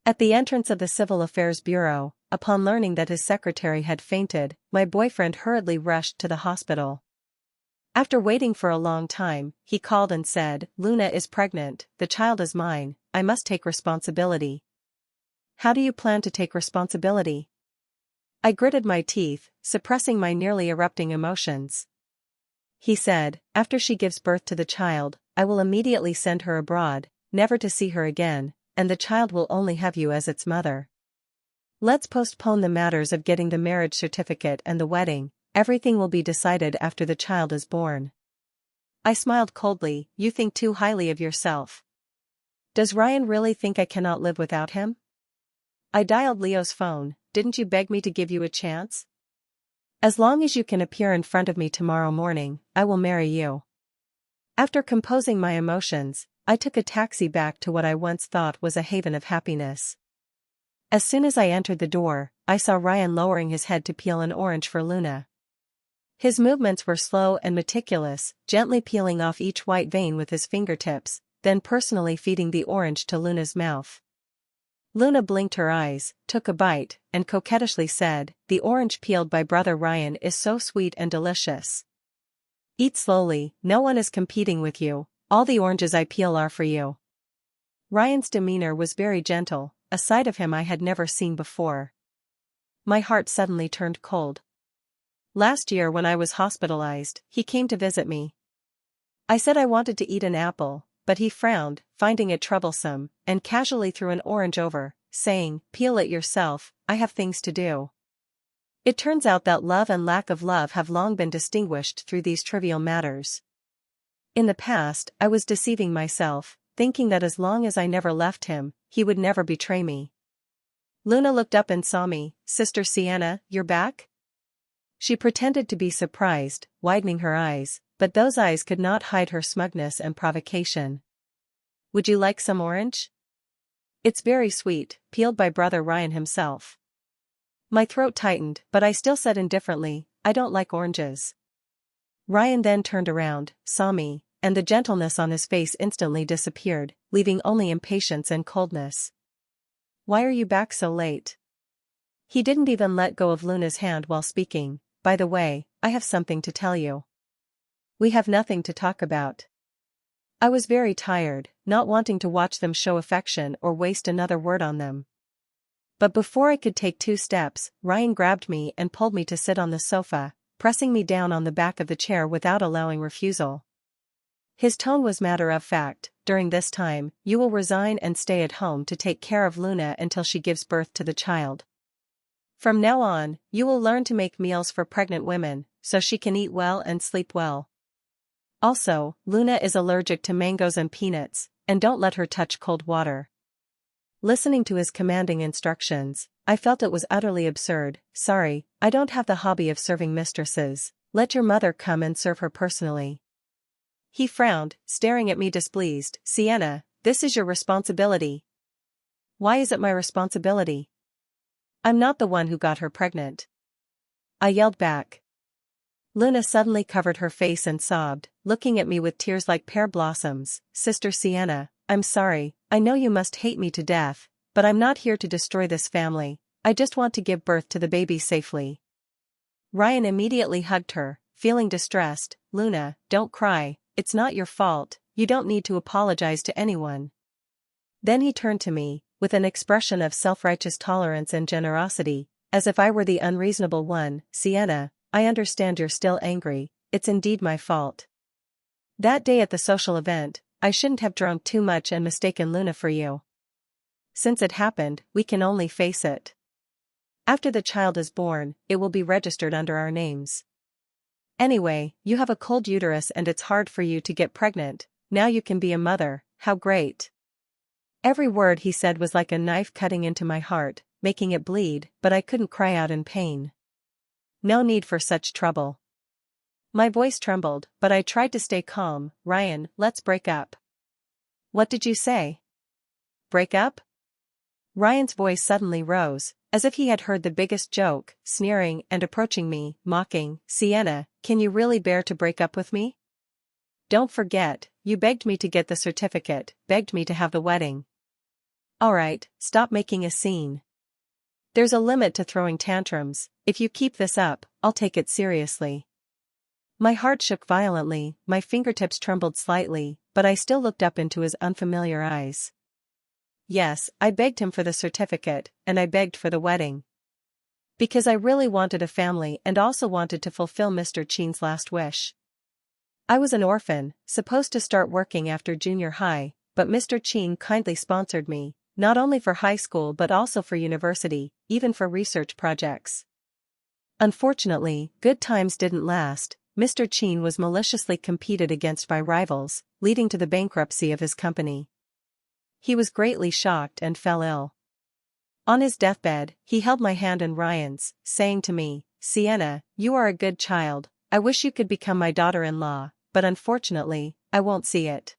At the entrance of the Civil Affairs Bureau, upon learning that his secretary had fainted, my boyfriend hurriedly rushed to the hospital. After waiting for a long time, he called and said, "Luna is pregnant, the child is mine, I must take responsibility." "How do you plan to take responsibility?" I gritted my teeth, suppressing my nearly erupting emotions. He said, "After she gives birth to the child, I will immediately send her abroad, never to see her again, and the child will only have you as its mother. Let's postpone the matters of getting the marriage certificate and the wedding, everything will be decided after the child is born." I smiled coldly. "You think too highly of yourself. Does Ryan really think I cannot live without him?" I dialed Leo's phone. "Didn't you beg me to give you a chance? As long as you can appear in front of me tomorrow morning, I will marry you." After composing my emotions, I took a taxi back to what I once thought was a haven of happiness. As soon as I entered the door, I saw Ryan lowering his head to peel an orange for Luna. His movements were slow and meticulous, gently peeling off each white vein with his fingertips, then personally feeding the orange to Luna's mouth. Luna blinked her eyes, took a bite, and coquettishly said, "The orange peeled by Brother Ryan is so sweet and delicious. Eat slowly, no one is competing with you, all the oranges I peel are for you." Ryan's demeanor was very gentle, a side of him I had never seen before. My heart suddenly turned cold. Last year when I was hospitalized, he came to visit me. I said I wanted to eat an apple, but he frowned, finding it troublesome, and casually threw an orange over, saying, "Peel it yourself, I have things to do." It turns out that love and lack of love have long been distinguished through these trivial matters. In the past, I was deceiving myself, thinking that as long as I never left him, he would never betray me. Luna looked up and saw me. "Sister Sienna, you're back?" She pretended to be surprised, widening her eyes, but those eyes could not hide her smugness and provocation. "Would you like some orange? It's very sweet, peeled by Brother Ryan himself." My throat tightened, but I still said indifferently, "I don't like oranges." Ryan then turned around, saw me, and the gentleness on his face instantly disappeared, leaving only impatience and coldness. "Why are you back so late?" He didn't even let go of Luna's hand while speaking. "By the way, I have something to tell you." "We have nothing to talk about." I was very tired, not wanting to watch them show affection or waste another word on them. But before I could take 2 steps, Ryan grabbed me and pulled me to sit on the sofa, pressing me down on the back of the chair without allowing refusal. His tone was matter of fact. "During this time, you will resign and stay at home to take care of Luna until she gives birth to the child. From now on, you will learn to make meals for pregnant women, so she can eat well and sleep well. Also, Luna is allergic to mangoes and peanuts, and don't let her touch cold water." Listening to his commanding instructions, I felt it was utterly absurd. "Sorry, I don't have the hobby of serving mistresses, let your mother come and serve her personally." He frowned, staring at me displeased. "Sienna, this is your responsibility." "Why is it my responsibility? I'm not the one who got her pregnant," I yelled back. Luna suddenly covered her face and sobbed, looking at me with tears like pear blossoms. "Sister Sienna, I'm sorry, I know you must hate me to death, but I'm not here to destroy this family, I just want to give birth to the baby safely." Ryan immediately hugged her, feeling distressed. "Luna, don't cry, it's not your fault, you don't need to apologize to anyone." Then he turned to me, with an expression of self-righteous tolerance and generosity, as if I were the unreasonable one. "Sienna, I understand you're still angry, it's indeed my fault. That day at the social event, I shouldn't have drunk too much and mistaken Luna for you. Since it happened, we can only face it. After the child is born, it will be registered under our names. Anyway, you have a cold uterus and it's hard for you to get pregnant, now you can be a mother, how great." Every word he said was like a knife cutting into my heart, making it bleed, but I couldn't cry out in pain. No need for such trouble. My voice trembled, but I tried to stay calm. "Ryan, let's break up." "What did you say? Break up?" Ryan's voice suddenly rose, as if he had heard the biggest joke, sneering and approaching me, mocking. "Sienna, can you really bear to break up with me? Don't forget, you begged me to get the certificate, begged me to have the wedding. Alright, stop making a scene. There's a limit to throwing tantrums. If you keep this up, I'll take it seriously. My heart shook violently, my fingertips trembled slightly, but I still looked up into his unfamiliar eyes. Yes, I begged him for the certificate, and I begged for the wedding. Because I really wanted a family and also wanted to fulfill Mr. Chen's last wish. I was an orphan, supposed to start working after junior high, but Mr. Chen kindly sponsored me, not only for high school but also for university, even for research projects. Unfortunately, good times didn't last. Mr. Chen was maliciously competed against by rivals, leading to the bankruptcy of his company. He was greatly shocked and fell ill. On his deathbed, he held my hand and Ryan's, saying to me, "Sienna, you are a good child, I wish you could become my daughter-in-law, but unfortunately, I won't see it.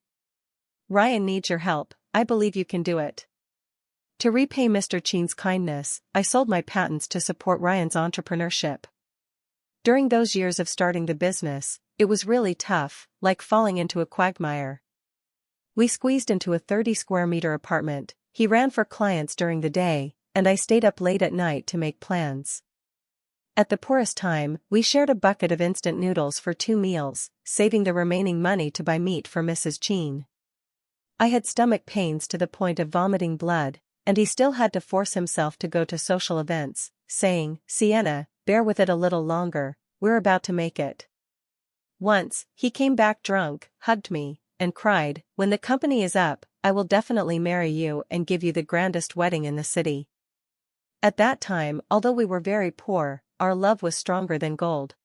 Ryan needs your help, I believe you can do it." To repay Mr. Chen's kindness, I sold my patents to support Ryan's entrepreneurship. During those years of starting the business, it was really tough, like falling into a quagmire. We squeezed into a 30-square-meter apartment. He ran for clients during the day, and I stayed up late at night to make plans. At the poorest time, we shared a bucket of instant noodles for 2 meals, saving the remaining money to buy meat for Mrs. Chen. I had stomach pains to the point of vomiting blood, and he still had to force himself to go to social events, saying, "Sienna, bear with it a little longer, we're about to make it." Once, he came back drunk, hugged me, and cried, "When the company is up, I will definitely marry you and give you the grandest wedding in the city." At that time, although we were very poor, our love was stronger than gold.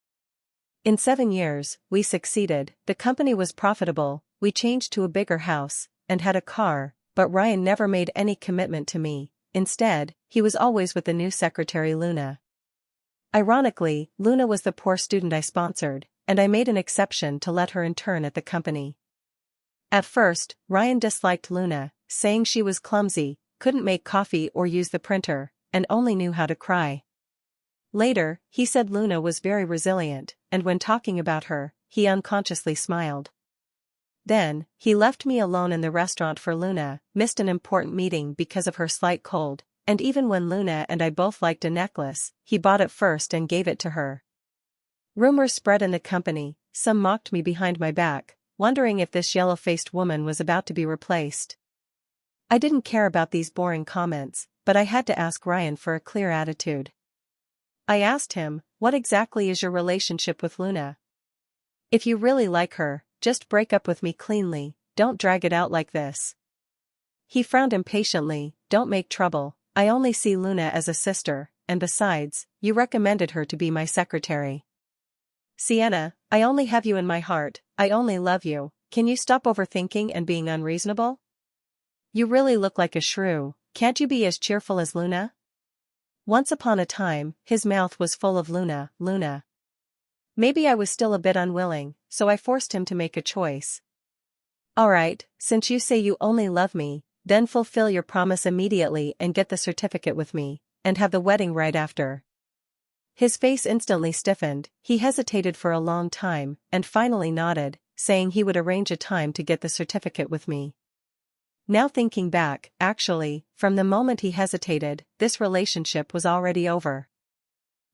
In 7 years, we succeeded, the company was profitable, we changed to a bigger house, and had a car, but Ryan never made any commitment to me. Instead, he was always with the new secretary Luna. Ironically, Luna was the poor student I sponsored, and I made an exception to let her intern at the company. At first, Ryan disliked Luna, saying she was clumsy, couldn't make coffee or use the printer, and only knew how to cry. Later, he said Luna was very resilient, and when talking about her, he unconsciously smiled. Then, he left me alone in the restaurant for Luna, missed an important meeting because of her slight cold, and even when Luna and I both liked a necklace, he bought it first and gave it to her. Rumors spread in the company, some mocked me behind my back, wondering if this yellow-faced woman was about to be replaced. I didn't care about these boring comments, but I had to ask Ryan for a clear attitude. I asked him, "What exactly is your relationship with Luna? If you really like her, just break up with me cleanly, don't drag it out like this." He frowned impatiently, "Don't make trouble, I only see Luna as a sister, and besides, you recommended her to be my secretary. Sienna, I only have you in my heart, I only love you, can you stop overthinking and being unreasonable? You really look like a shrew, can't you be as cheerful as Luna?" Once upon a time, his mouth was full of Luna. Maybe I was still a bit unwilling, so I forced him to make a choice. "Alright, since you say you only love me, then fulfill your promise immediately and get the certificate with me, and have the wedding right after." His face instantly stiffened, he hesitated for a long time, and finally nodded, saying he would arrange a time to get the certificate with me. Now thinking back, actually, from the moment he hesitated, this relationship was already over.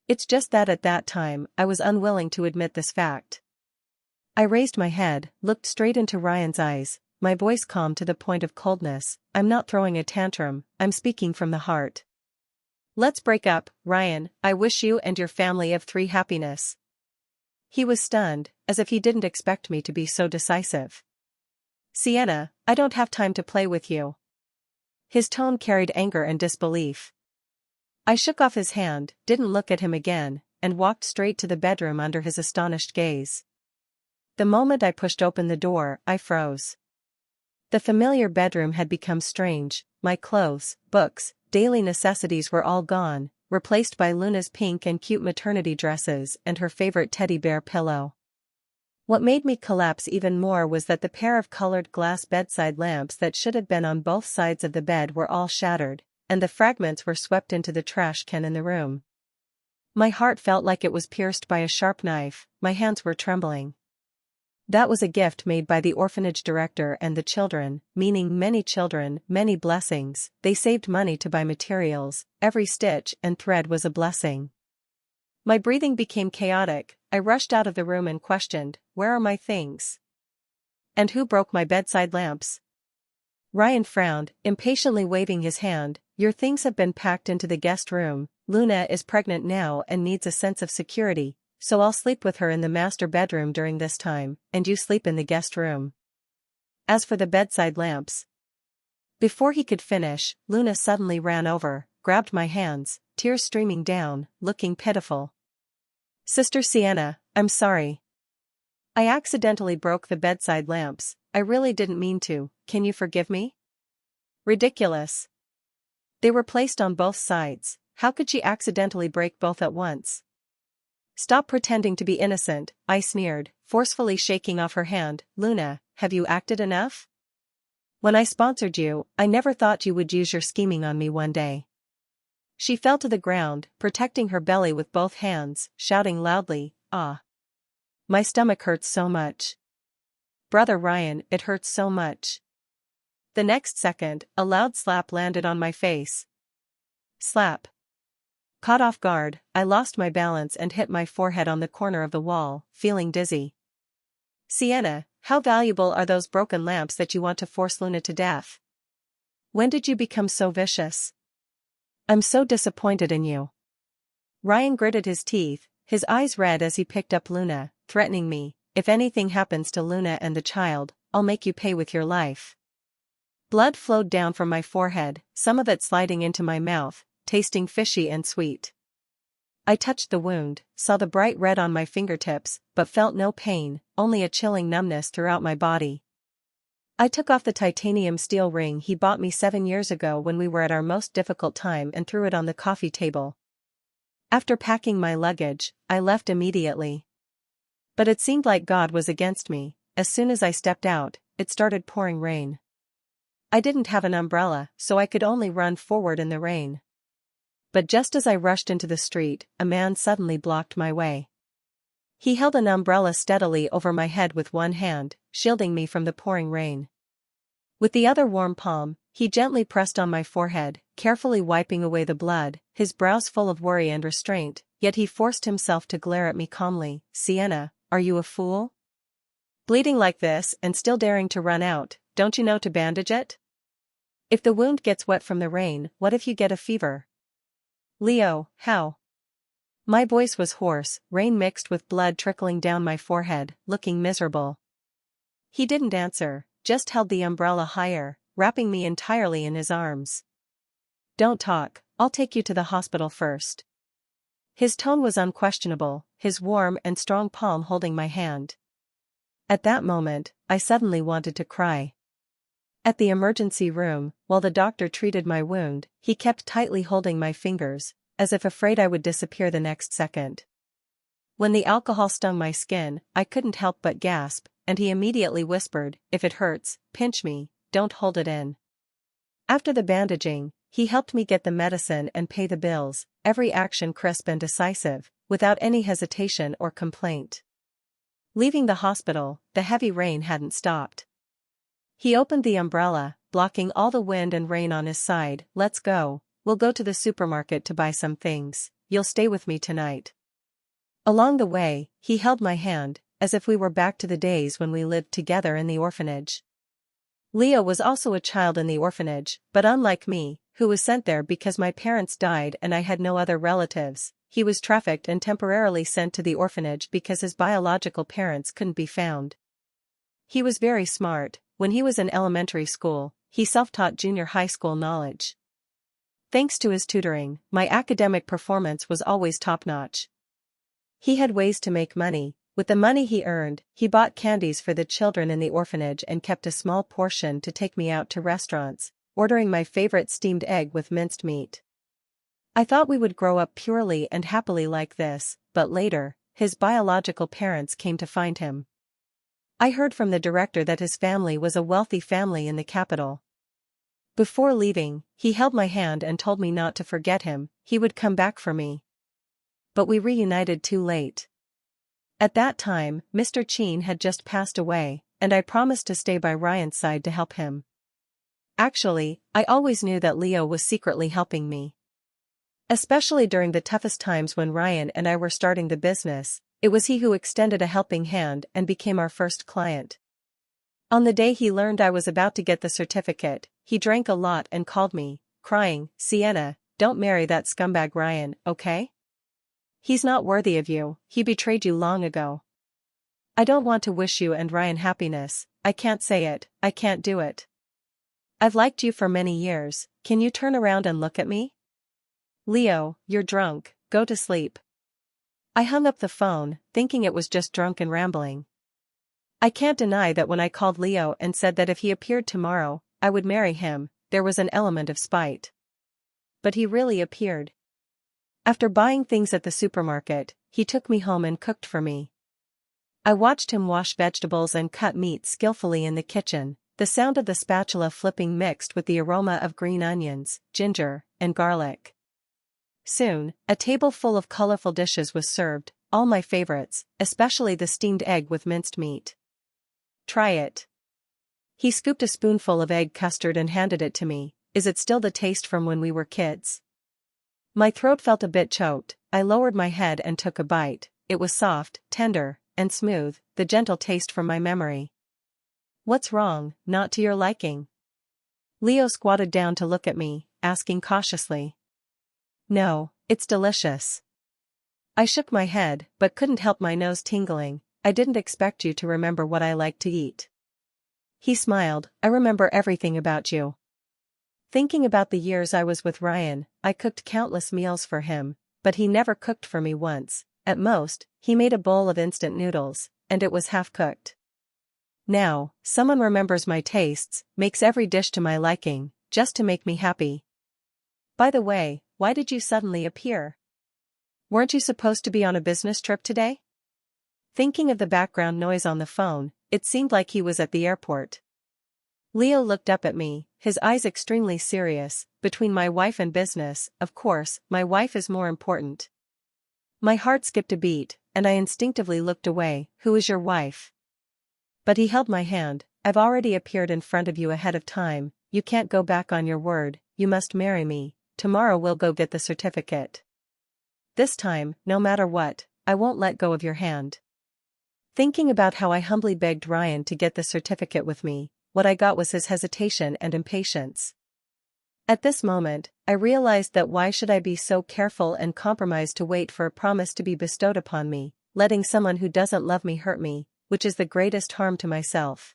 It's just that at that time, I was unwilling to admit this fact. I raised my head, looked straight into Ryan's eyes, my voice calm to the point of coldness. "I'm not throwing a tantrum, I'm speaking from the heart. Let's break up, Ryan, I wish you and your family of 3 happiness." He was stunned, as if he didn't expect me to be so decisive. "Sienna, I don't have time to play with you." His tone carried anger and disbelief. I shook off his hand, didn't look at him again, and walked straight to the bedroom under his astonished gaze. The moment I pushed open the door, I froze. The familiar bedroom had become strange, my clothes, books, daily necessities were all gone, replaced by Luna's pink and cute maternity dresses and her favorite teddy bear pillow. What made me collapse even more was that the pair of colored glass bedside lamps that should have been on both sides of the bed were all shattered, and the fragments were swept into the trash can in the room. My heart felt like it was pierced by a sharp knife, my hands were trembling. That was a gift made by the orphanage director and the children, meaning many children, many blessings. They saved money to buy materials, every stitch and thread was a blessing. My breathing became chaotic. I rushed out of the room and questioned, "Where are my things? And who broke my bedside lamps?" Ryan frowned, impatiently waving his hand. "Your things have been packed into the guest room. Luna is pregnant now and needs a sense of security, so I'll sleep with her in the master bedroom during this time, and you sleep in the guest room. As for the bedside lamps..." Before he could finish, Luna suddenly ran over, grabbed my hands, tears streaming down, looking pitiful. "Sister Sienna, I'm sorry. I accidentally broke the bedside lamps. I really didn't mean to. Can you forgive me?" Ridiculous. They were placed on both sides. How could she accidentally break both at once? "Stop pretending to be innocent," I sneered, forcefully shaking off her hand. "Luna, have you acted enough? When I sponsored you, I never thought you would use your scheming on me one day." She fell to the ground, protecting her belly with both hands, shouting loudly, "Ah! My stomach hurts so much. Brother Ryan, it hurts so much." The next second, a loud slap landed on my face. Slap. Caught off guard, I lost my balance and hit my forehead on the corner of the wall, feeling dizzy. "Sienna, how valuable are those broken lamps that you want to force Luna to death? When did you become so vicious? I'm so disappointed in you." Ryan gritted his teeth, his eyes red as he picked up Luna, threatening me, "If anything happens to Luna and the child, I'll make you pay with your life." Blood flowed down from my forehead, some of it sliding into my mouth, tasting fishy and sweet. I touched the wound, saw the bright red on my fingertips, but felt no pain, only a chilling numbness throughout my body. I took off the titanium steel ring he bought me 7 years ago when we were at our most difficult time and threw it on the coffee table. After packing my luggage, I left immediately. But it seemed like God was against me. As soon as I stepped out, it started pouring rain. I didn't have an umbrella, so I could only run forward in the rain. But just as I rushed into the street, a man suddenly blocked my way. He held an umbrella steadily over my head with one hand, shielding me from the pouring rain. With the other warm palm, he gently pressed on my forehead, carefully wiping away the blood, his brows full of worry and restraint, yet he forced himself to glare at me calmly. "Sienna, are you a fool? Bleeding like this and still daring to run out, don't you know to bandage it? If the wound gets wet from the rain, what if you get a fever? Leo, how?" My voice was hoarse, rain mixed with blood trickling down my forehead, looking miserable. He didn't answer, just held the umbrella higher, wrapping me entirely in his arms. "Don't talk, I'll take you to the hospital first." His tone was unquestionable, his warm and strong palm holding my hand. At that moment, I suddenly wanted to cry. At the emergency room, while the doctor treated my wound, he kept tightly holding my fingers, as if afraid I would disappear the next second. When the alcohol stung my skin, I couldn't help but gasp, and he immediately whispered, "If it hurts, pinch me, don't hold it in." After the bandaging, he helped me get the medicine and pay the bills, every action crisp and decisive, without any hesitation or complaint. Leaving the hospital, the heavy rain hadn't stopped. He opened the umbrella, blocking all the wind and rain on his side. "Let's go, we'll go to the supermarket to buy some things, you'll stay with me tonight." Along the way, he held my hand, as if we were back to the days when we lived together in the orphanage. Leo was also a child in the orphanage, but unlike me, who was sent there because my parents died and I had no other relatives, he was trafficked and temporarily sent to the orphanage because his biological parents couldn't be found. He was very smart. When he was in elementary school, he self-taught junior high school knowledge. Thanks to his tutoring, my academic performance was always top-notch. He had ways to make money. With the money he earned, he bought candies for the children in the orphanage and kept a small portion to take me out to restaurants, ordering my favorite steamed egg with minced meat. I thought we would grow up purely and happily like this, but later, his biological parents came to find him. I heard from the director that his family was a wealthy family in the capital. Before leaving, he held my hand and told me not to forget him, he would come back for me. But we reunited too late. At that time, Mr. Chin had just passed away, and I promised to stay by Ryan's side to help him. Actually, I always knew that Leo was secretly helping me. Especially during the toughest times when Ryan and I were starting the business, it was he who extended a helping hand and became our first client. On the day he learned I was about to get the certificate, he drank a lot and called me, crying, "Sienna, don't marry that scumbag Ryan, okay? He's not worthy of you, he betrayed you long ago. I don't want to wish you and Ryan happiness, I can't say it, I can't do it. I've liked you for many years, can you turn around and look at me? Leo, you're drunk, go to sleep." I hung up the phone, thinking it was just drunken rambling. I can't deny that when I called Leo and said that if he appeared tomorrow, I would marry him, there was an element of spite. But he really appeared. After buying things at the supermarket, he took me home and cooked for me. I watched him wash vegetables and cut meat skillfully in the kitchen, the sound of the spatula flipping mixed with the aroma of green onions, ginger, and garlic. Soon, a table full of colorful dishes was served, all my favorites, especially the steamed egg with minced meat. "Try it." He scooped a spoonful of egg custard and handed it to me. "Is it still the taste from when we were kids?" My throat felt a bit choked, I lowered my head and took a bite. It was soft, tender, and smooth, the gentle taste from my memory. "What's wrong, not to your liking?" Leo squatted down to look at me, asking cautiously. "No, it's delicious." I shook my head, but couldn't help my nose tingling. "I didn't expect you to remember what I like to eat." He smiled. "I remember everything about you." Thinking about the years I was with Ryan, I cooked countless meals for him, but he never cooked for me once. At most, he made a bowl of instant noodles, and it was half-cooked. Now, someone remembers my tastes, makes every dish to my liking, just to make me happy. "By the way, why did you suddenly appear? Weren't you supposed to be on a business trip today?" Thinking of the background noise on the phone, it seemed like he was at the airport. Leo looked up at me, his eyes extremely serious. "Between my wife and business, of course, my wife is more important." My heart skipped a beat, and I instinctively looked away. "Who is your wife?" But he held my hand. "I've already appeared in front of you ahead of time, you can't go back on your word, you must marry me. Tomorrow we'll go get the certificate. This time, no matter what, I won't let go of your hand." Thinking about how I humbly begged Ryan to get the certificate with me, what I got was his hesitation and impatience. At this moment, I realized that why should I be so careful and compromised to wait for a promise to be bestowed upon me, letting someone who doesn't love me hurt me, which is the greatest harm to myself.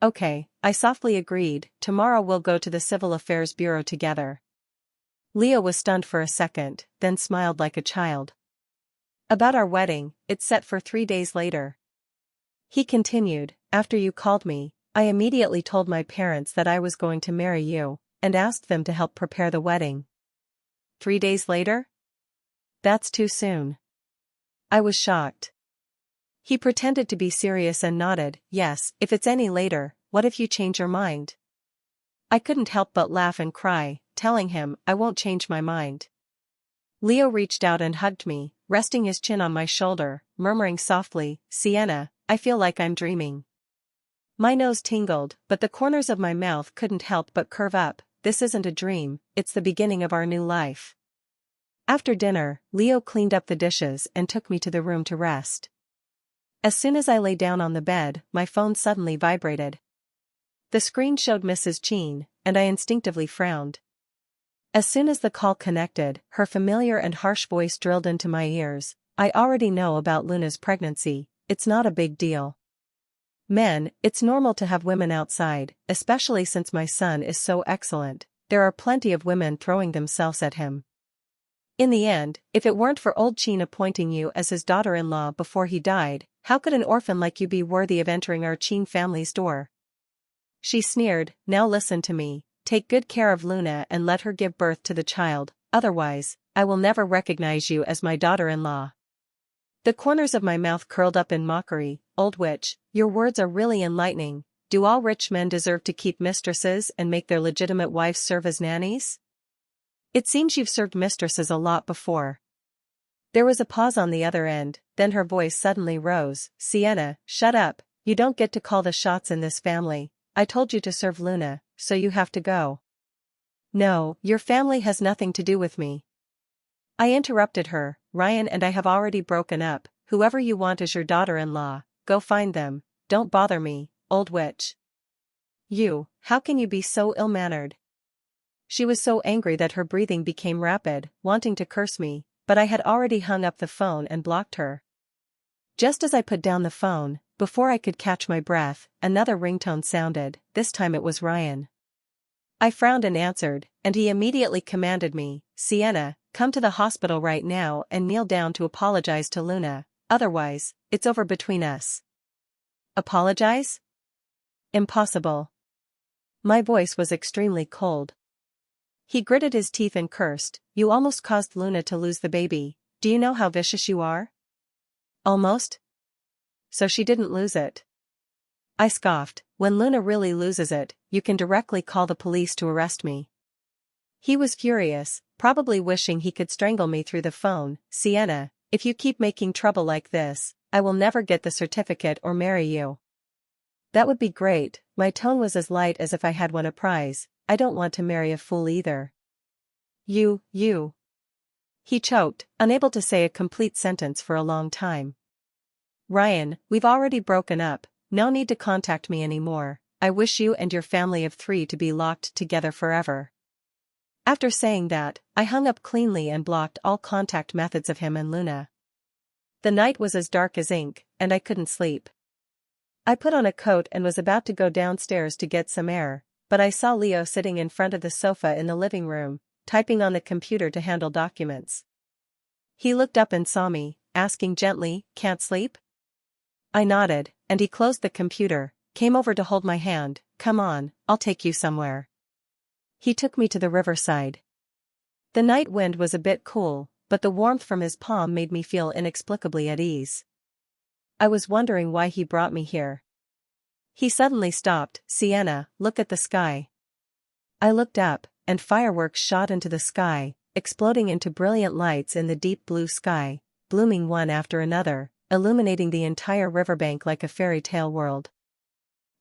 "Okay," I softly agreed, "tomorrow we'll go to the Civil Affairs Bureau together." Leo was stunned for a second, then smiled like a child. "About our wedding, it's set for 3 days later." He continued, "After you called me, I immediately told my parents that I was going to marry you, and asked them to help prepare the wedding." 3 days later? That's too soon. I was shocked. He pretended to be serious and nodded. "Yes, if it's any later, what if you change your mind?" I couldn't help but laugh and cry, telling him I won't change my mind. Leo reached out and hugged me, resting his chin on my shoulder, murmuring softly, "Sienna, I feel like I'm dreaming." My nose tingled, but the corners of my mouth couldn't help but curve up. This isn't a dream, it's the beginning of our new life. After dinner, Leo cleaned up the dishes and took me to the room to rest. As soon as I lay down on the bed, my phone suddenly vibrated. The screen showed Mrs. Chin, and I instinctively frowned. As soon as the call connected, her familiar and harsh voice drilled into my ears. "I already know about Luna's pregnancy, it's not a big deal. Men, it's normal to have women outside, especially since my son is so excellent, there are plenty of women throwing themselves at him. In the end, if it weren't for old Chin appointing you as his daughter-in-law before he died, how could an orphan like you be worthy of entering our Chin family's door?" She sneered. "Now listen to me, take good care of Luna and let her give birth to the child, otherwise, I will never recognize you as my daughter-in-law." The corners of my mouth curled up in mockery. "Old witch, your words are really enlightening. Do all rich men deserve to keep mistresses and make their legitimate wives serve as nannies? It seems you've served mistresses a lot before." There was a pause on the other end, then her voice suddenly rose. Sienna, shut up, you don't get to call the shots in this family. I told you to serve Luna, so you have to go. No, your family has nothing to do with me. I interrupted her. Ryan and I have already broken up. Whoever you want as your daughter-in-law, go find them. Don't bother me, old witch. How can you be so ill-mannered? She was so angry that her breathing became rapid, wanting to curse me, but I had already hung up the phone and blocked her. Just as I put down the phone, before I could catch my breath, another ringtone sounded. This time it was Ryan. I frowned and answered, and he immediately commanded me, Sienna, come to the hospital right now and kneel down to apologize to Luna, otherwise, it's over between us. Apologize? Impossible. My voice was extremely cold. He gritted his teeth and cursed, you almost caused Luna to lose the baby. Do you know how vicious you are? Almost? So she didn't lose it. I scoffed, when Luna really loses it, you can directly call the police to arrest me. He was furious, probably wishing he could strangle me through the phone. Sienna, if you keep making trouble like this, I will never get the certificate or marry you. That would be great. My tone was as light as if I had won a prize. I don't want to marry a fool either. You. He choked, unable to say a complete sentence for a long time. Ryan, we've already broken up, no need to contact me anymore. I wish you and your family of 3 to be locked together forever. After saying that, I hung up cleanly and blocked all contact methods of him and Luna. The night was as dark as ink, and I couldn't sleep. I put on a coat and was about to go downstairs to get some air, but I saw Leo sitting in front of the sofa in the living room, typing on the computer to handle documents. He looked up and saw me, asking gently, "Can't sleep?" I nodded, and he closed the computer, came over to hold my hand. "Come on, I'll take you somewhere." He took me to the riverside. The night wind was a bit cool, but the warmth from his palm made me feel inexplicably at ease. I was wondering why he brought me here. He suddenly stopped. "Sienna, look at the sky." I looked up, and fireworks shot into the sky, exploding into brilliant lights in the deep blue sky, blooming one after another, illuminating the entire riverbank like a fairy tale world.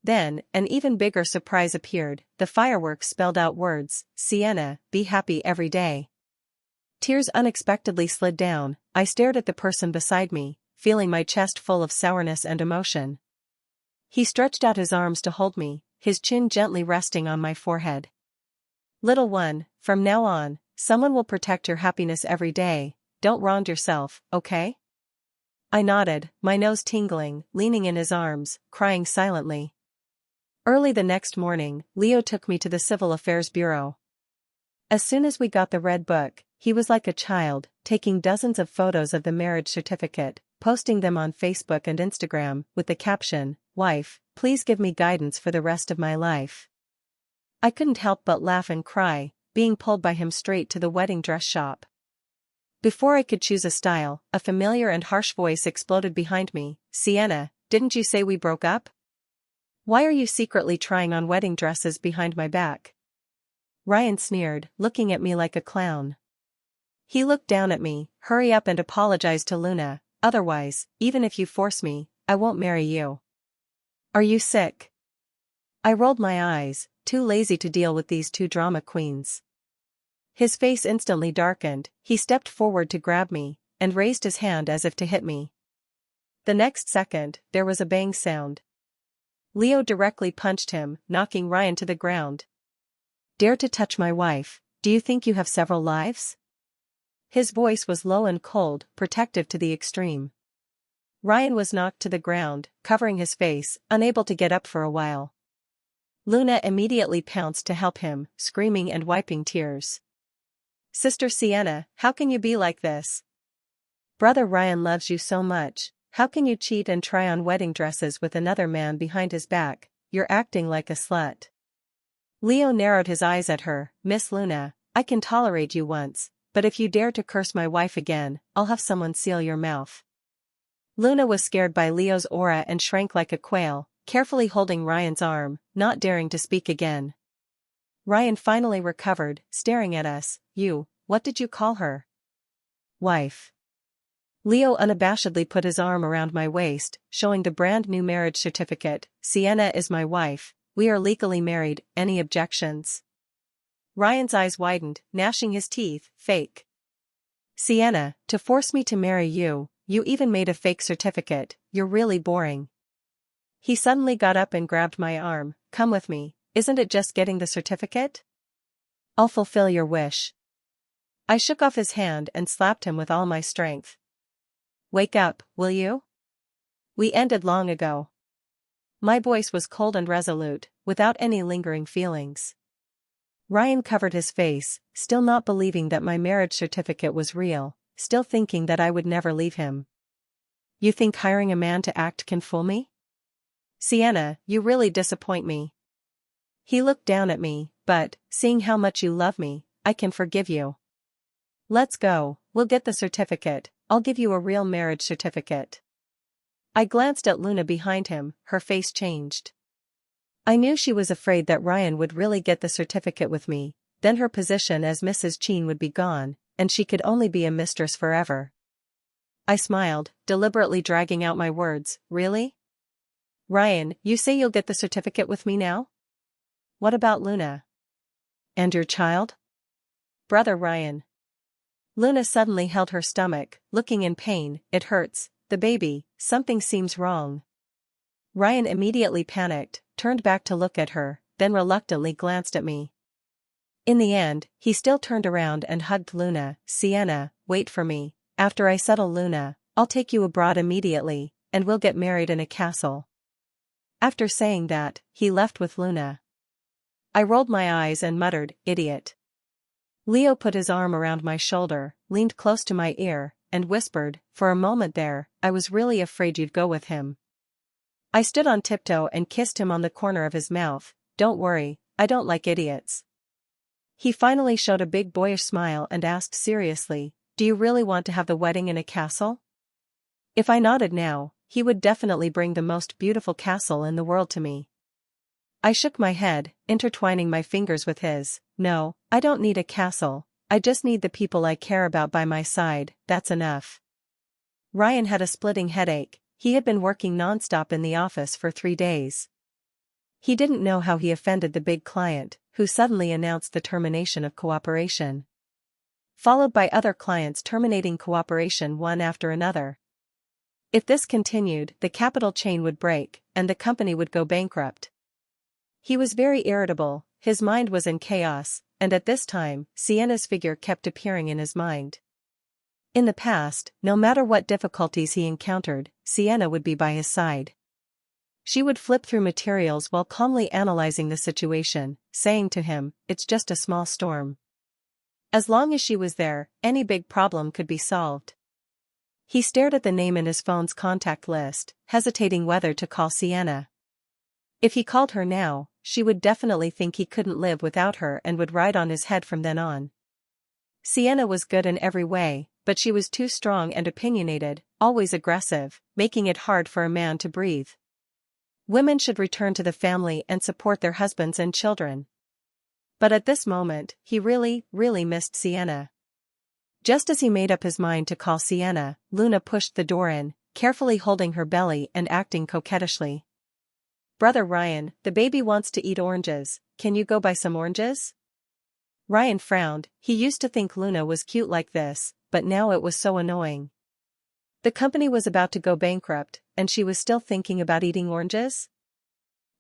Then, an even bigger surprise appeared. The fireworks spelled out words, "Sienna, be happy every day." Tears unexpectedly slid down. I stared at the person beside me, feeling my chest full of sourness and emotion. He stretched out his arms to hold me, his chin gently resting on my forehead. "Little one, from now on, someone will protect your happiness every day. Don't wrong yourself, okay?" I nodded, my nose tingling, leaning in his arms, crying silently. Early the next morning, Leo took me to the Civil Affairs Bureau. As soon as we got the red book, he was like a child, taking dozens of photos of the marriage certificate, posting them on Facebook and Instagram, with the caption, "Wife, please give me guidance for the rest of my life." I couldn't help but laugh and cry, being pulled by him straight to the wedding dress shop. Before I could choose a style, a familiar and harsh voice exploded behind me. "Sienna, didn't you say we broke up? Why are you secretly trying on wedding dresses behind my back?" Ryan sneered, looking at me like a clown. He looked down at me. "Hurry up and apologize to Luna, otherwise, even if you force me, I won't marry you." Are you sick? I rolled my eyes, too lazy to deal with these 2 drama queens. His face instantly darkened. He stepped forward to grab me, and raised his hand as if to hit me. The next second, there was a bang sound. Leo directly punched him, knocking Ryan to the ground. "Dare to touch my wife, do you think you have several lives?" His voice was low and cold, protective to the extreme. Ryan was knocked to the ground, covering his face, unable to get up for a while. Luna immediately pounced to help him, screaming and wiping tears. "Sister Sienna, how can you be like this? Brother Ryan loves you so much, how can you cheat and try on wedding dresses with another man behind his back? You're acting like a slut." Leo narrowed his eyes at her. "Miss Luna, I can tolerate you once, but if you dare to curse my wife again, I'll have someone seal your mouth." Luna was scared by Leo's aura and shrank like a quail, carefully holding Ryan's arm, not daring to speak again. Ryan finally recovered, staring at us. What did you call her?" "Wife." Leo unabashedly put his arm around my waist, showing the brand new marriage certificate. Sienna is my wife. We are legally married. Any objections? Ryan's eyes widened, gnashing his teeth. Fake. Sienna, to force me to marry you, you even made a fake certificate. You're really boring. He suddenly got up and grabbed my arm. Come with me. Isn't it just getting the certificate? I'll fulfill your wish. I shook off his hand and slapped him with all my strength. Wake up, will you? We ended long ago. My voice was cold and resolute, without any lingering feelings. Ryan covered his face, still not believing that my marriage certificate was real, still thinking that I would never leave him. You think hiring a man to act can fool me? Sienna, you really disappoint me. He looked down at me, but, seeing how much you love me, I can forgive you. Let's go, we'll get the certificate. I'll give you a real marriage certificate. I glanced at Luna behind him, her face changed. I knew she was afraid that Ryan would really get the certificate with me, then her position as Mrs. Cheen would be gone, and she could only be a mistress forever. I smiled, deliberately dragging out my words. Really? Ryan, you say you'll get the certificate with me now? What about Luna? And your child? Brother Ryan. Luna suddenly held her stomach, looking in pain. It hurts, the baby, something seems wrong. Ryan immediately panicked, turned back to look at her, then reluctantly glanced at me. In the end, he still turned around and hugged Luna. Sienna, wait for me. After I settle Luna, I'll take you abroad immediately, and we'll get married in a castle. After saying that, he left with Luna. I rolled my eyes and muttered, idiot. Leo put his arm around my shoulder, leaned close to my ear, and whispered, for a moment there, I was really afraid you'd go with him. I stood on tiptoe and kissed him on the corner of his mouth. Don't worry, I don't like idiots. He finally showed a big boyish smile and asked seriously, do you really want to have the wedding in a castle? If I nodded now, he would definitely bring the most beautiful castle in the world to me. I shook my head, intertwining my fingers with his. No, I don't need a castle, I just need the people I care about by my side, that's enough. Ryan had a splitting headache. He had been working non-stop in the office for 3 days. He didn't know how he offended the big client, who suddenly announced the termination of cooperation. Followed by other clients terminating cooperation one after another. If this continued, the capital chain would break, and the company would go bankrupt. He was very irritable, his mind was in chaos, and at this time, Sienna's figure kept appearing in his mind. In the past, no matter what difficulties he encountered, Sienna would be by his side. She would flip through materials while calmly analyzing the situation, saying to him, it's just a small storm. As long as she was there, any big problem could be solved. He stared at the name in his phone's contact list, hesitating whether to call Sienna. If he called her now, she would definitely think he couldn't live without her and would ride on his head from then on. Sienna was good in every way, but she was too strong and opinionated, always aggressive, making it hard for a man to breathe. Women should return to the family and support their husbands and children. But at this moment, he really, really missed Sienna. Just as he made up his mind to call Sienna, Luna pushed the door in, carefully holding her belly and acting coquettishly. Brother Ryan, the baby wants to eat oranges, can you go buy some oranges? Ryan frowned, he used to think Luna was cute like this, but now it was so annoying. The company was about to go bankrupt, and she was still thinking about eating oranges?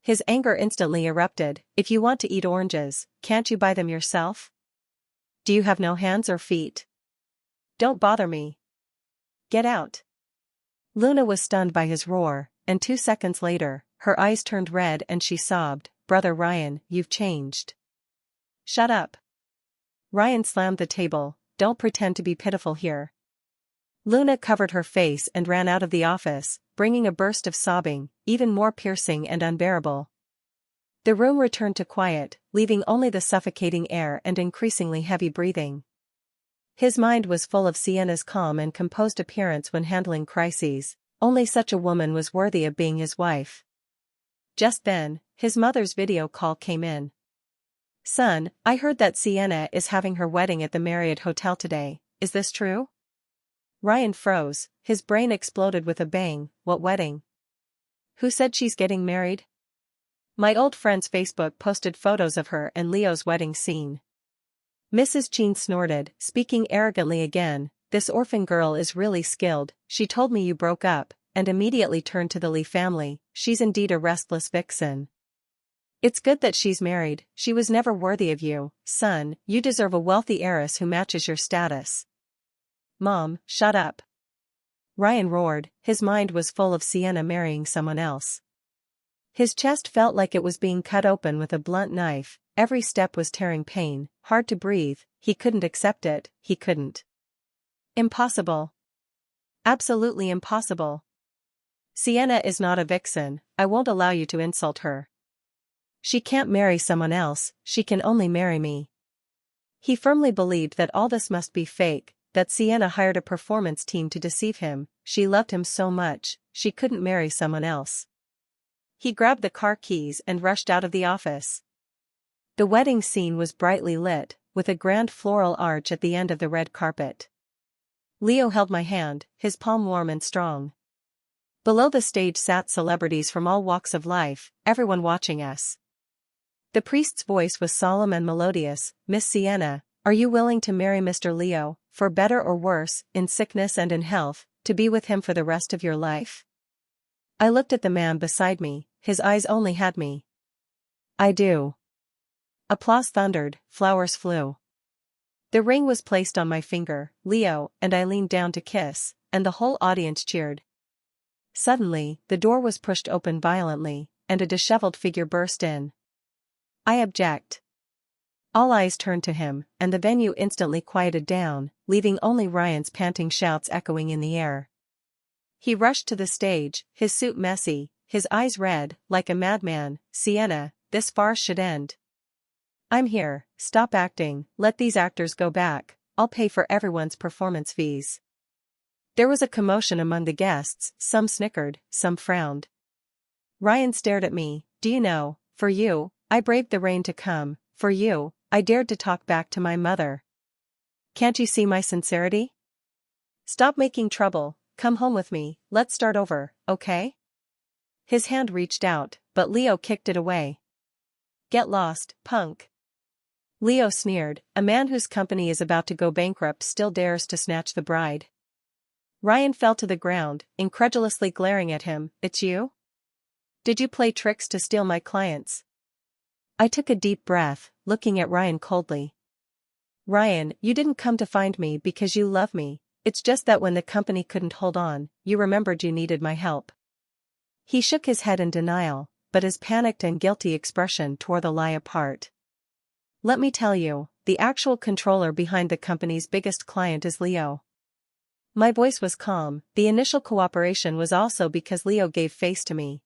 His anger instantly erupted. If you want to eat oranges, can't you buy them yourself? Do you have no hands or feet? Don't bother me. Get out. Luna was stunned by his roar, and 2 seconds later, her eyes turned red and she sobbed, Brother Ryan, you've changed. Shut up. Ryan slammed the table, don't pretend to be pitiful here. Luna covered her face and ran out of the office, bringing a burst of sobbing, even more piercing and unbearable. The room returned to quiet, leaving only the suffocating air and increasingly heavy breathing. His mind was full of Sienna's calm and composed appearance when handling crises. Only such a woman was worthy of being his wife. Just then, his mother's video call came in. Son, I heard that Sienna is having her wedding at the Marriott Hotel today, is this true? Ryan froze, his brain exploded with a bang. What wedding? Who said she's getting married? My old friend's Facebook posted photos of her and Leo's wedding scene. Mrs. Cheen snorted, speaking arrogantly again. This orphan girl is really skilled. She told me you broke up, and immediately turned to the Lee family. She's indeed a restless vixen. It's good that she's married. She was never worthy of you, son. You deserve a wealthy heiress who matches your status. Mom, shut up. Ryan roared, his mind was full of Sienna marrying someone else. His chest felt like it was being cut open with a blunt knife, every step was tearing pain, hard to breathe. He couldn't accept it, he couldn't. Impossible. Absolutely impossible. Sienna is not a vixen, I won't allow you to insult her. She can't marry someone else, she can only marry me. He firmly believed that all this must be fake, that Sienna hired a performance team to deceive him. She loved him so much, she couldn't marry someone else. He grabbed the car keys and rushed out of the office. The wedding scene was brightly lit, with a grand floral arch at the end of the red carpet. Leo held my hand, his palm warm and strong. Below the stage sat celebrities from all walks of life, everyone watching us. The priest's voice was solemn and melodious. Miss Sienna, are you willing to marry Mr. Leo, for better or worse, in sickness and in health, to be with him for the rest of your life? I looked at the man beside me, his eyes only had me. I do. Applause thundered, flowers flew. The ring was placed on my finger, Leo and I leaned down to kiss, and the whole audience cheered. Suddenly, the door was pushed open violently, and a disheveled figure burst in. I object. All eyes turned to him, and the venue instantly quieted down, leaving only Ryan's panting shouts echoing in the air. He rushed to the stage, his suit messy, his eyes red, like a madman. Sienna, this farce should end. I'm here, stop acting, let these actors go back, I'll pay for everyone's performance fees. There was a commotion among the guests, some snickered, some frowned. Ryan stared at me. Do you know, for you, I braved the rain to come, for you, I dared to talk back to my mother. Can't you see my sincerity? Stop making trouble, come home with me, let's start over, okay? His hand reached out, but Leo kicked it away. Get lost, punk. Leo sneered, a man whose company is about to go bankrupt still dares to snatch the bride. Ryan fell to the ground, incredulously glaring at him. It's you? Did you play tricks to steal my clients? I took a deep breath, looking at Ryan coldly. Ryan, you didn't come to find me because you love me, it's just that when the company couldn't hold on, you remembered you needed my help. He shook his head in denial, but his panicked and guilty expression tore the lie apart. Let me tell you, the actual controller behind the company's biggest client is Leo. My voice was calm, the initial cooperation was also because Leo gave face to me.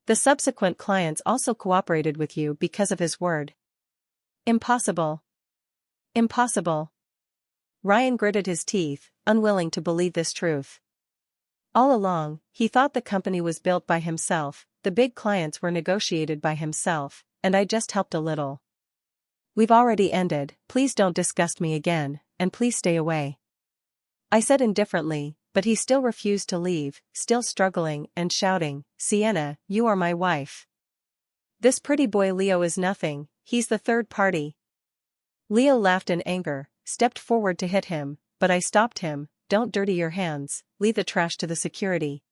The subsequent clients also cooperated with you because of his word. Impossible. Impossible. Ryan gritted his teeth, unwilling to believe this truth. All along, he thought the company was built by himself, the big clients were negotiated by himself, and I just helped a little. We've already ended, please don't disgust me again, and please stay away. I said indifferently, but he still refused to leave, still struggling and shouting, Sienna, you are my wife. This pretty boy Leo is nothing, he's the third party. Leo laughed in anger, stepped forward to hit him, but I stopped him. Don't dirty your hands, leave the trash to the security.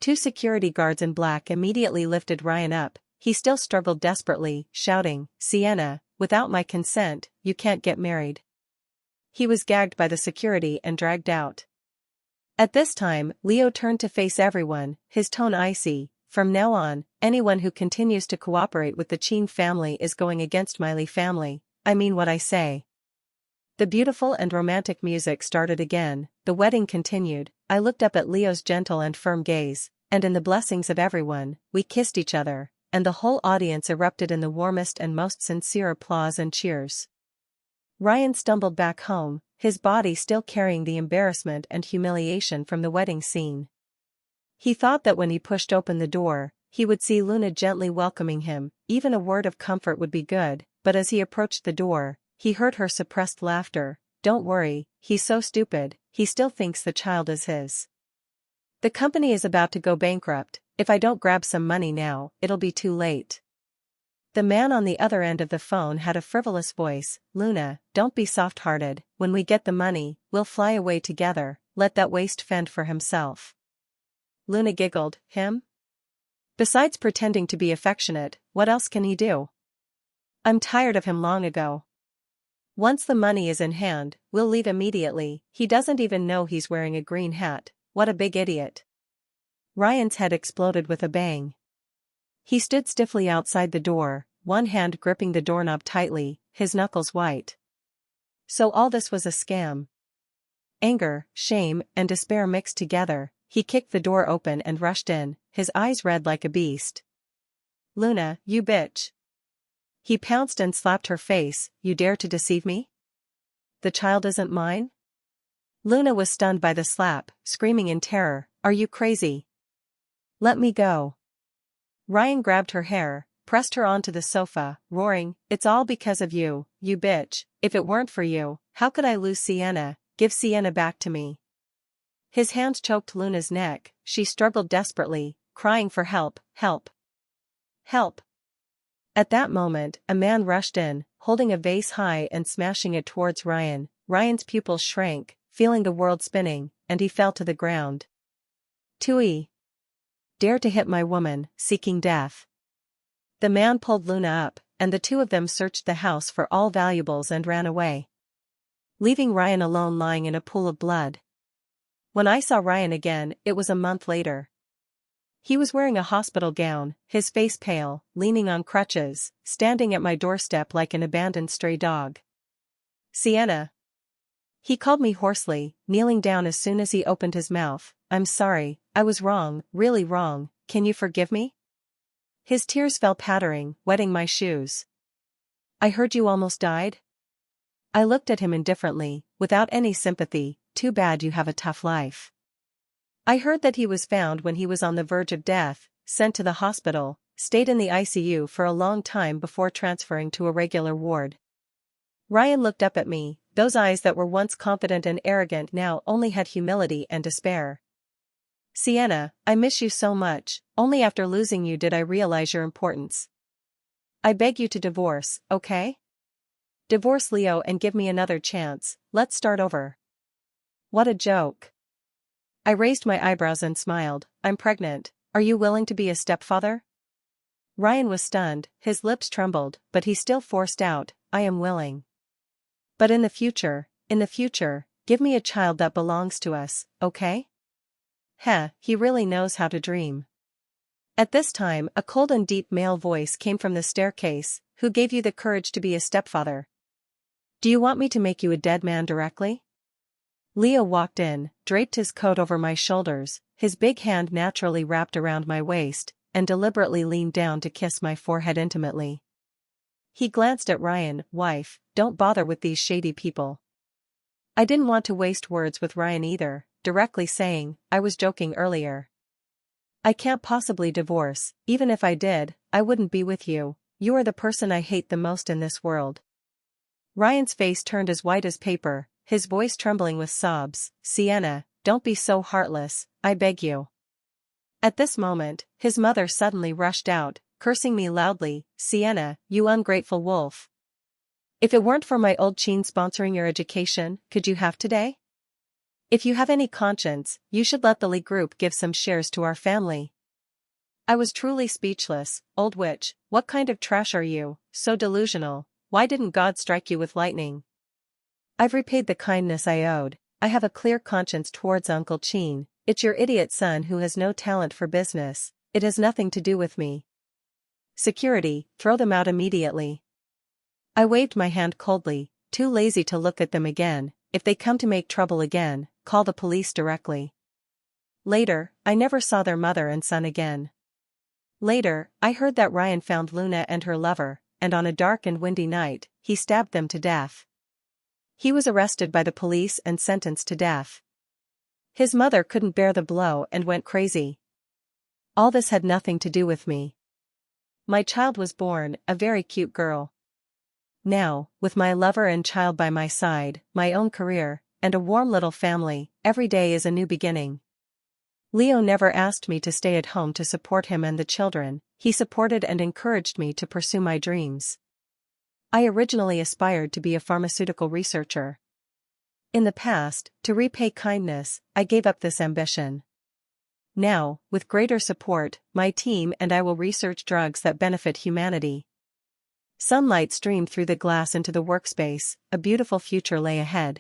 2 security guards in black immediately lifted Ryan up, he still struggled desperately, shouting, Sienna, without my consent, you can't get married. He was gagged by the security and dragged out. At this time, Leo turned to face everyone, his tone icy. From now on, anyone who continues to cooperate with the Cheen family is going against my Lee family, I mean what I say. The beautiful and romantic music started again, the wedding continued, I looked up at Leo's gentle and firm gaze, and in the blessings of everyone, we kissed each other, and the whole audience erupted in the warmest and most sincere applause and cheers. Ryan stumbled back home, his body still carrying the embarrassment and humiliation from the wedding scene. He thought that when he pushed open the door, he would see Luna gently welcoming him, even a word of comfort would be good, but as he approached the door, he heard her suppressed laughter. Don't worry, he's so stupid, he still thinks the child is his. The company is about to go bankrupt. If I don't grab some money now, it'll be too late. The man on the other end of the phone had a frivolous voice. Luna, don't be soft-hearted. When we get the money, we'll fly away together. Let that waste fend for himself. Luna giggled. Him? Besides pretending to be affectionate, what else can he do? I'm tired of him long ago. Once the money is in hand, we'll leave immediately. He doesn't even know he's wearing a green hat. What a big idiot. Ryan's head exploded with a bang. He stood stiffly outside the door, one hand gripping the doorknob tightly, his knuckles white. So all this was a scam. Anger, shame, and despair mixed together, he kicked the door open and rushed in, his eyes red like a beast. Luna, you bitch. He pounced and slapped her face. You dare to deceive me? The child isn't mine? Luna was stunned by the slap, screaming in terror. Are you crazy? Let me go. Ryan grabbed her hair, pressed her onto the sofa, roaring, It's all because of you, you bitch. If it weren't for you, how could I lose Sienna? Give Sienna back to me. His hands choked Luna's neck. She struggled desperately, crying for help, help. Help. At that moment, a man rushed in, holding a vase high and smashing it towards Ryan. Ryan's pupils shrank, feeling the world spinning, and he fell to the ground. Tui. Dare to hit my woman, seeking death. The man pulled Luna up, and the two of them searched the house for all valuables and ran away, leaving Ryan alone lying in a pool of blood. When I saw Ryan again, it was a month later. He was wearing a hospital gown, his face pale, leaning on crutches, standing at my doorstep like an abandoned stray dog. Sienna. He called me hoarsely, kneeling down as soon as he opened his mouth. I'm sorry, I was wrong, really wrong. Can you forgive me? His tears fell pattering, wetting my shoes. I heard you almost died? I looked at him indifferently, without any sympathy. Too bad you have a tough life. I heard that he was found when he was on the verge of death, sent to the hospital, stayed in the ICU for a long time before transferring to a regular ward. Ryan looked up at me, those eyes that were once confident and arrogant now only had humility and despair. Sienna, I miss you so much. Only after losing you did I realize your importance. I beg you to divorce, okay? Divorce Leo and give me another chance. Let's start over. What a joke. I raised my eyebrows and smiled. I'm pregnant. Are you willing to be a stepfather? Ryan was stunned, his lips trembled, but he still forced out, I am willing. But in the future, give me a child that belongs to us, okay? He really knows how to dream. At this time, a cold and deep male voice came from the staircase. Who gave you the courage to be a stepfather? Do you want me to make you a dead man directly? Leo walked in, draped his coat over my shoulders, his big hand naturally wrapped around my waist, and deliberately leaned down to kiss my forehead intimately. He glanced at Ryan. Wife, don't bother with these shady people. I didn't want to waste words with Ryan either, directly saying, I was joking earlier. I can't possibly divorce. Even if I did, I wouldn't be with you. You are the person I hate the most in this world. Ryan's face turned as white as paper, his voice trembling with sobs. Sienna, don't be so heartless, I beg you. At this moment, his mother suddenly rushed out, cursing me loudly. Sienna, you ungrateful wolf. If it weren't for my old Chin sponsoring your education, could you have today? If you have any conscience, you should let the Lee Group give some shares to our family. I was truly speechless. Old witch, what kind of trash are you, so delusional? Why didn't God strike you with lightning? I've repaid the kindness I owed. I have a clear conscience towards Uncle Chin. It's your idiot son who has no talent for business. It has nothing to do with me. Security, throw them out immediately. I waved my hand coldly, too lazy to look at them again. If they come to make trouble again, call the police directly. Later, I never saw their mother and son again. Later, I heard that Ryan found Luna and her lover, and on a dark and windy night, he stabbed them to death. He was arrested by the police and sentenced to death. His mother couldn't bear the blow and went crazy. All this had nothing to do with me. My child was born, a very cute girl. Now, with my lover and child by my side, my own career, and a warm little family. Every day is a new beginning. Leo never asked me to stay at home to support him and the children. He supported and encouraged me to pursue my dreams. I originally aspired to be a pharmaceutical researcher. In the past, to repay kindness, I gave up this ambition. Now, with greater support, my team and I will research drugs that benefit humanity. Sunlight streamed through the glass into the workspace. A beautiful future lay ahead.